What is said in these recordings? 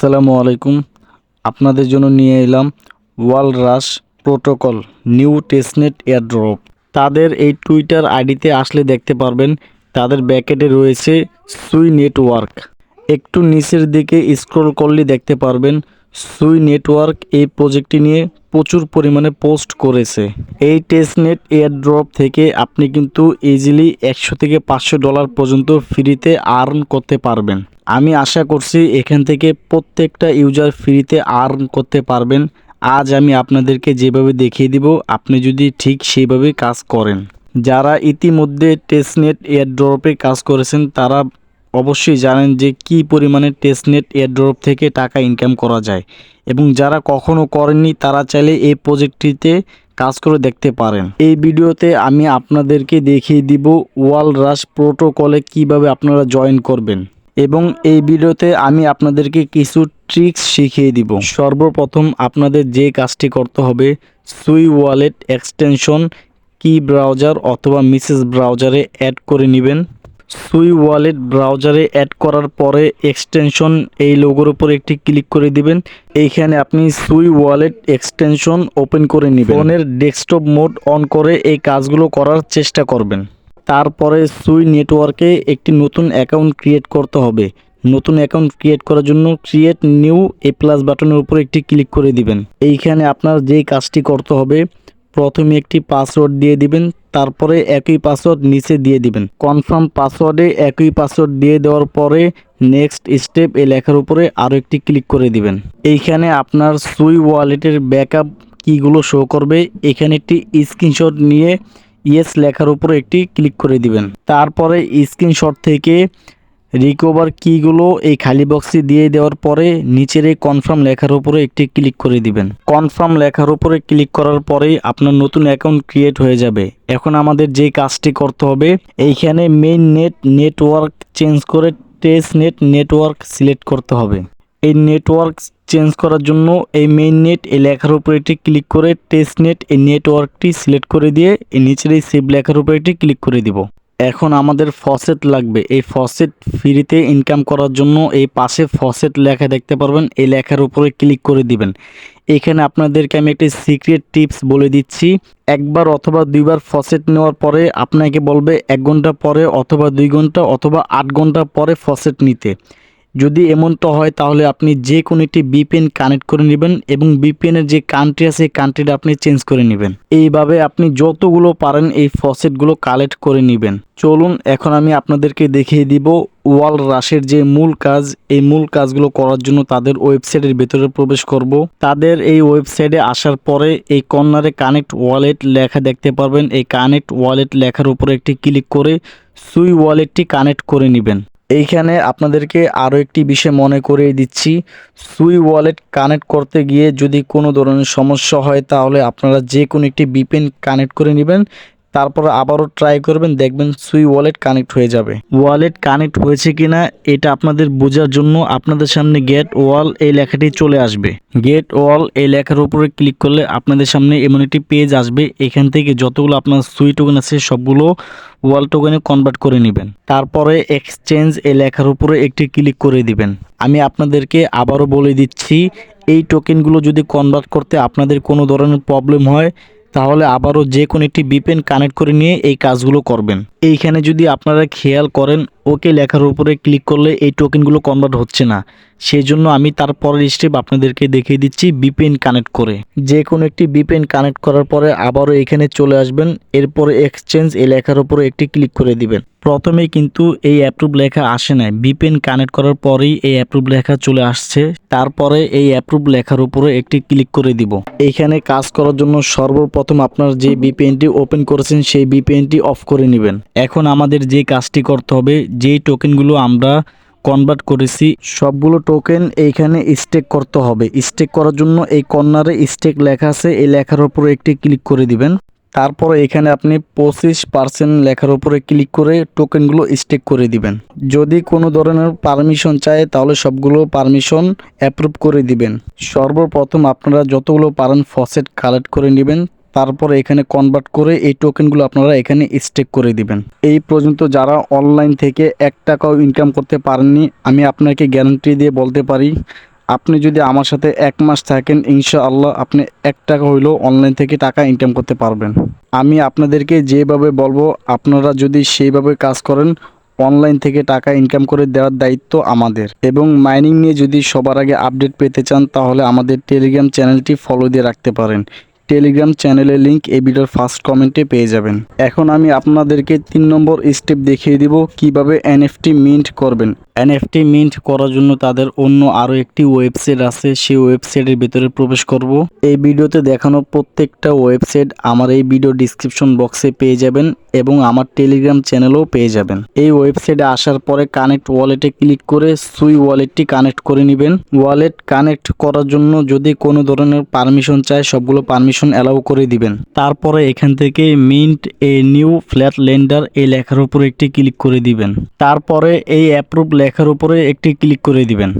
আসসালামু আলাইকুম। আপনাদের জন্য নিয়ে এলাম ওয়ালরাশ প্রোটোকল নিউ টেস্টনেট এয়ারড্রপ। তাদের এই টুইটার আইডিতে আসলে দেখতে পারবেন তাদের ব্যাকেটে রয়েছে সুই নেটওয়ার্ক। একটু নিচের দিকে স্ক্রল করলে দেখতে পারবেন সুই নেটওয়ার্ক এই প্রজেক্টটি নিয়ে প্রচুর পরিমাণে পোস্ট করেছে। এই টেস্টনেট এয়ারড্রপ থেকে আপনি কিন্তু ইজিলি 100 থেকে $500 পর্যন্ত ফ্রিতে আর্ন করতে পারবেন। আমি আশা করছি এখান থেকে প্রত্যেকটা ইউজার ফ্রিতে আর্ন করতে পারবেন। আজ আমি আপনাদেরকে যেভাবে দেখিয়ে দিব আপনি যদি ঠিক সেইভাবে কাজ করেন। যারা ইতিমধ্যে টেস্টনেট এয়ারড্রপে কাজ করেছেন তারা অবশ্যই জানেন যে কি পরিমাণে টেস্টনেট এয়ারড্রপ থেকে টাকা ইনকাম করা যায়, এবং যারা কখনো করেননি তারা চাইলে এই প্রজেক্টটিতে কাজ করে দেখতে পারেন। এই ভিডিওতে আমি আপনাদেরকে দেখিয়ে দিব ওয়ালরাশ প্রোটোকলে কিভাবে আপনারা জয়েন করবেন, এবং এই ভিডিওতে আমি আপনাদেরকে কিছু ট্রিক্স শিখিয়ে দিব। সর্বপ্রথম আপনাদের যে কাজটি করতে হবে, সুই ওয়ালেট এক্সটেনশন কি ব্রাউজার অথবা মেসেজ ব্রাউজারে অ্যাড করে নেবেন। সুই ওয়ালেট ব্রাউজারে অ্যাড করার পরে এক্সটেনশন এই লোগোর উপর একটি ক্লিক করে দিবেন। এইখানে আপনি সুই ওয়ালেট এক্সটেনশন ওপেন করে নেবেন। ফোনের ডেস্কটপ মোড অন করে এই কাজগুলো করার চেষ্টা করবেন। তারপরে সুই নেটওয়ার্কে একটি নতুন অ্যাকাউন্ট ক্রিয়েট করতে হবে। নতুন অ্যাকাউন্ট ক্রিয়েট করার জন্য ক্রিয়েট নিউ প্লাস বাটনের উপর একটি ক্লিক করে দিবেন। এইখানে আপনার যেই কাজটি করতে হবে, প্রথমে একটি পাসওয়ার্ড দিয়ে দিবেন, তারপরে একই পাসওয়ার্ড নিচে দিয়ে দিবেন। কনফার্ম পাসওয়ার্ডে একই পাসওয়ার্ড দিয়ে দেওয়ার পরে নেক্সট স্টেপ এই লেখার উপরে আরও একটি ক্লিক করে দিবেন। এইখানে আপনার সুই ওয়ালেটের ব্যাকআপ কিগুলো শো করবে। এখানে একটি স্ক্রিনশট নিয়ে ইয়েস লেখার উপরে একটি ক্লিক করে দিবেন। তারপরে স্ক্রিনশট থেকে রিকভার কিগুলো এই খালি বক্সে দিয়ে দেওয়ার পরে নিচের এই কনফার্ম লেখার উপরে একটি ক্লিক করে দিবেন। কনফার্ম লেখার উপরে ক্লিক করার পরেই আপনার নতুন অ্যাকাউন্ট ক্রিয়েট হয়ে যাবে। এখন আমাদের যে কাজটি করতে হবে, এইখানে মেইন নেটওয়ার্ক চেঞ্জ করে টেস্টনেট নেটওয়ার্ক সিলেক্ট করতে হবে। এই নেটওয়ার্ক চেঞ্জ করার জন্য এই মেইন নেট এই লেখার উপরে একটি ক্লিক করে টেস্টনেট এই নেটওয়ার্কটি সিলেক্ট করে দিয়ে এই নিচের এই সেভ লেখার উপরে একটি ক্লিক করে দিব। এখন আমাদের ফসেট লাগবে। এই ফসেট ফ্রিতে ইনকাম করার জন্য এই পাশে ফসেট লেখা দেখতে পারবেন, এই লেখার উপরে ক্লিক করে দিবেন। এখানে আপনাদেরকে আমি একটি সিক্রেট টিপস বলে দিচ্ছি। একবার অথবা দুইবার ফসেট নেওয়ার পরে আপনাকে বলবে 1 ঘন্টা পরে অথবা 2 ঘন্টা অথবা 8 ঘন্টা পরে ফসেট নিতে। যদি এমনটা হয় তাহলে আপনি যে কোনো একটি বিপিএন কানেক্ট করে নেবেন এবং বিপিএনের যে কান্ট্রি আছে কান্ট্রিটা আপনি চেঞ্জ করে নেবেন। এইভাবে আপনি যতগুলো পারেন এই ফসেটগুলো কালেক্ট করে নেবেন। চলুন এখন আমি আপনাদেরকে দেখিয়ে দিব ওয়ালরাশের যে মূল কাজ। এই মূল কাজগুলো করার জন্য তাদের ওয়েবসাইটের ভেতরে প্রবেশ করব। তাদের এই ওয়েবসাইটে আসার পরে এই কর্নারে কানেক্ট ওয়ালেট লেখা দেখতে পারবেন। এই কানেক্ট ওয়ালেট লেখার উপরে একটি ক্লিক করে সুই ওয়ালেটটি কানেক্ট করে নেবেন। এইখানে আপনাদেরকে আরও একটি বিষয় মনে করিয়ে দিচ্ছি, সুই ওয়ালেট কানেক্ট করতে গিয়ে যদি কোনো ধরনের সমস্যা হয় তাহলে আপনারা যে কোনো একটি বিপিএন কানেক্ট করে নেবেন, তারপর আবারও ট্রাই করবেন, দেখবেন সুই ওয়ালেট কানেক্ট হয়ে যাবে। ওয়ালেট কানেক্ট হয়েছে কিনা এটা আপনাদের বোঝার জন্য আপনাদের সামনে গেট ওয়াল এই লেখাটি চলে আসবে। গেট ওয়াল এই লেখার উপরে ক্লিক করলে আপনাদের সামনে এমন একটি পেজ আসবে। এখান থেকে যতগুলো আপনার সুই টোকেন আছে সবগুলো ওয়াল টোকেনে কনভার্ট করে নেবেন। তারপরে এক্সচেঞ্জ এই লেখার উপরে একটি ক্লিক করে দিবেন। আমি আপনাদেরকে আবারও বলে দিচ্ছি, এই টোকেনগুলো যদি কনভার্ট করতে আপনাদের কোনো ধরনের প্রবলেম হয় তাহলে আবারও যে কোনো একটি বিপিএন কানেক্ট করে নিয়ে এই কাজগুলো করবেন। এইখানে যদি আপনারা খেয়াল করেন ওকে লেখার উপরে ক্লিক করলে এই টোকেনগুলো কনভার্ট হচ্ছে না, সেই জন্য আমি তারপরের স্টেপ আপনাদেরকে দেখিয়ে দিচ্ছি বিপিএন কানেক্ট করে। যে কোনো একটি বিপিএন কানেক্ট করার পরে আবারও এখানে চলে আসবেন, এরপরে এক্সচেঞ্জ এই লেখার উপরে একটি ক্লিক করে দিবেন। প্রথমেই কিন্তু এই অ্যাপ্রুভ লেখা আসে না, বিপিএন কানেক্ট করার পরেই এই অ্যাপ্রুভ লেখা চলে আসছে। তারপরে এই অ্যাপ্রুভ লেখার উপরে একটি ক্লিক করে দিব। এইখানে কাজ করার জন্য সর্বপ্রথম আপনার যে বিপিএনটি ওপেন করেছেন সেই বিপিএনটি অফ করে নেবেন। এখন আমাদের যে কাজটি করতে হবে, যেই টোকেনগুলো আমরা কনভার্ট করেছি সবগুলো টোকেন এইখানে স্টেক করতে হবে। স্টেক করার জন্য এই কর্নারে স্টেক লেখা আছে, এই লেখার উপরে একটি ক্লিক করে দিবেন। তারপরে এখানে আপনি 25% লেখার উপরে ক্লিক করে টোকেনগুলো স্টেক করে দিবেন। যদি কোনো ধরনের পারমিশন চায় তাহলে সবগুলো পারমিশন অ্যাপ্রুভ করে দিবেন। সর্বপ্রথম আপনারা যতগুলো পারেন ফসেট কালেক্ট করে নেবেন, তারপরে এখানে কনভার্ট করে এই টোকেনগুলো আপনারা এখানে স্টেক করে দিবেন। এই পর্যন্ত যারা অনলাইন থেকে 1 টাকাও ইনকাম করতে পারেননি, আমি আপনাকে গ্যারান্টি দিয়ে বলতে পারি আপনি যদি আমার সাথে 1 মাস থাকেন ইনশাআল্লাহ আপনি 1 টাকা হইলেও অনলাইন থেকে টাকা ইনকাম করতে পারবেন। আমি আপনাদেরকে যেভাবে বলবো আপনারা যদি সেইভাবে কাজ করেন অনলাইন থেকে টাকা ইনকাম করে দেওয়ার দায়িত্ব আমাদের। এবং মাইনিং নিয়ে যদি সবার আগে আপডেট পেতে চান তাহলে আমাদের টেলিগ্রাম চ্যানেলটি ফলো দিয়ে রাখতে পারেন। টেলিগ্রাম চ্যানেলের লিংক এই ভিডিওর ফার্স্ট কমেন্টে পেয়ে যাবেন। এখন আমি আপনাদেরকে 3 নম্বর স্টেপ দেখিয়ে দিব কিভাবে এনএফটি মিন্ট করবেন। এনএফটি মিন্ট করার জন্য তাদের অন্য আরও একটি ওয়েবসাইট আছে, সেই ওয়েবসাইটের ভিতরে প্রবেশ করব। এই ভিডিওতে দেখানো প্রত্যেকটা ওয়েবসাইট আমার এই ভিডিও ডিসক্রিপশন বক্সে পেয়ে যাবেন এবং আমার টেলিগ্রাম চ্যানেলেও পেয়ে যাবেন। এই ওয়েবসাইটে আসার পরে কানেক্ট ওয়ালেটে ক্লিক করে সুই ওয়ালেটটি কানেক্ট করে নেবেন। ওয়ালেট কানেক্ট করার জন্য যদি কোনো ধরনের পারমিশন চায় সবগুলো পারমিশন অ্যালাউ করে দিবেন। তারপরে এখান থেকে mint a new flat lender এই লেখার উপরে একটি ক্লিক করে দিবেন। তারপরে এই অ্যাপ্রুভ লেখার উপরে একটি ক্লিক করে দিবেন।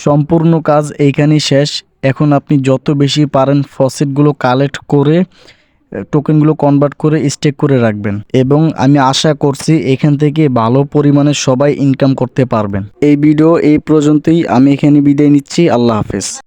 সম্পূর্ণ কাজ এইখানেই শেষ। এখন আপনি যত বেশি পারেন ফসেটগুলো কালেক্ট করে টোকেনগুলো কনভার্ট করে স্টেক করে রাখবেন এবং আমি আশা করছি এখান থেকে ভালো পরিমাণে সবাই ইনকাম করতে পারবেন। এই ভিডিও এই পর্যন্তই, আমি এখানে বিদায় নিচ্ছি। আল্লাহ হাফেজ।